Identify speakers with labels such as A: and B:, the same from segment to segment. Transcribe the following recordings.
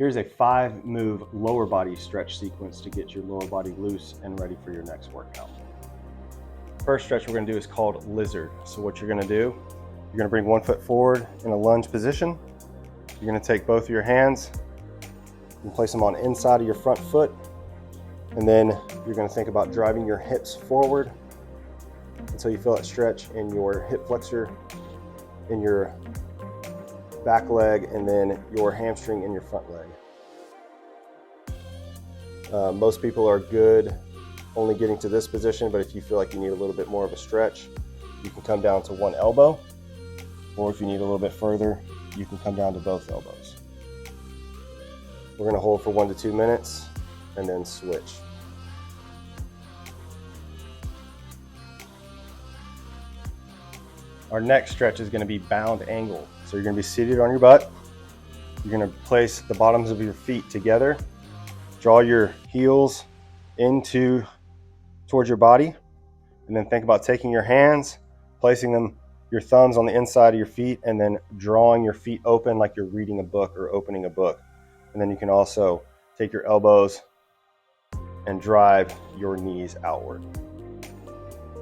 A: Here's a 5-move lower body stretch sequence to get your lower body loose and ready for your next workout. First stretch we're going to do is called lizard. So what you're going to do, you're going to bring one foot forward in a lunge position. You're going to take both of your hands and place them on inside of your front foot. And then you're going to think about driving your hips forward until you feel that stretch in your hip flexor, in your back leg, and then your hamstring in your front leg. Most people are good only getting to this position, but if you feel like you need a little bit more of a stretch, you can come down to one elbow, or if you need a little bit further, you can come down to both elbows. We're going to hold for 1 to 2 minutes and then switch. Our next stretch is going to be bound angle. So you're going to be seated on your butt. You're going to place the bottoms of your feet together. Draw your heels towards your body. And then think about taking your hands, placing them, your thumbs on the inside of your feet, and then drawing your feet open like you're reading a book or opening a book. And then you can also take your elbows and drive your knees outward.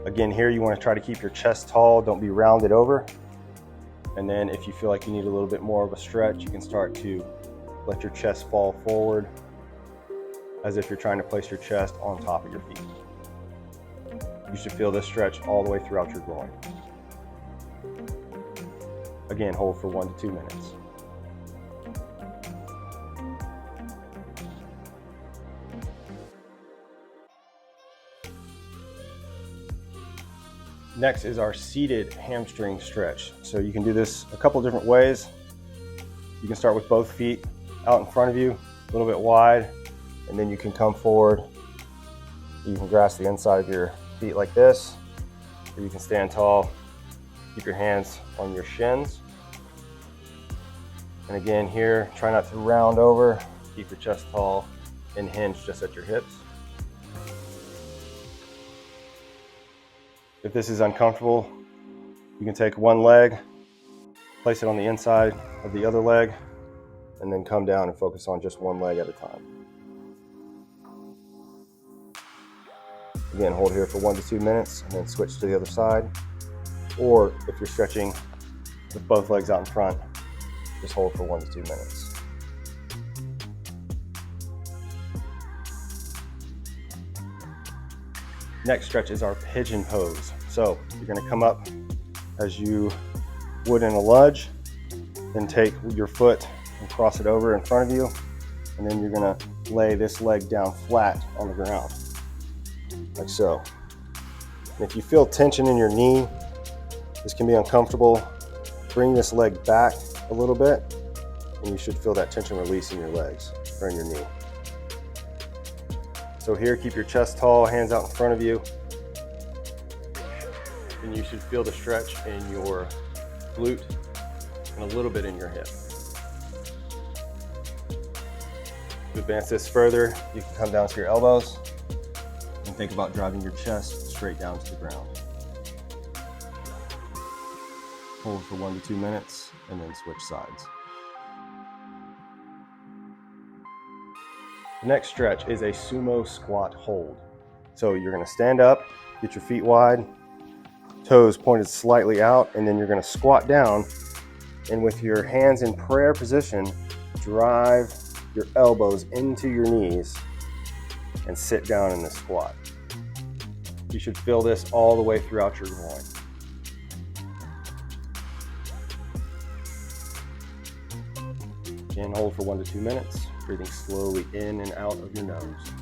A: Again, here you want to try to keep your chest tall, don't be rounded over. And then if you feel like you need a little bit more of a stretch, you can start to let your chest fall forward as if you're trying to place your chest on top of your feet. You should feel this stretch all the way throughout your groin. Again, hold for 1 to 2 minutes. Next is our seated hamstring stretch. So you can do this a couple different ways. You can start with both feet out in front of you, a little bit wide, and then you can come forward. You can grasp the inside of your feet like this, or you can stand tall, keep your hands on your shins. And again here, try not to round over, keep your chest tall and hinge just at your hips. If this is uncomfortable, you can take one leg, place it on the inside of the other leg, and then come down and focus on just one leg at a time. Again, hold here for 1 to 2 minutes and then switch to the other side. Or if you're stretching with both legs out in front, just hold for 1 to 2 minutes. Next stretch is our pigeon pose. So you're going to come up as you would in a lunge, then take your foot and cross it over in front of you, and then you're going to lay this leg down flat on the ground, like so. And if you feel tension in your knee, this can be uncomfortable. Bring this leg back a little bit, and you should feel that tension release in your legs or in your knee. So here, keep your chest tall, hands out in front of you. And you should feel the stretch in your glute and a little bit in your hip. To advance this further, you can come down to your elbows and think about driving your chest straight down to the ground. Hold for 1 to 2 minutes and then switch sides. The next stretch is a sumo squat hold. So you're going to stand up, get your feet wide, toes pointed slightly out, and then you're going to squat down, and with your hands in prayer position, drive your elbows into your knees and sit down in the squat. You should feel this all the way throughout your groin. Again, hold for 1 to 2 minutes, breathing slowly in and out of your nose.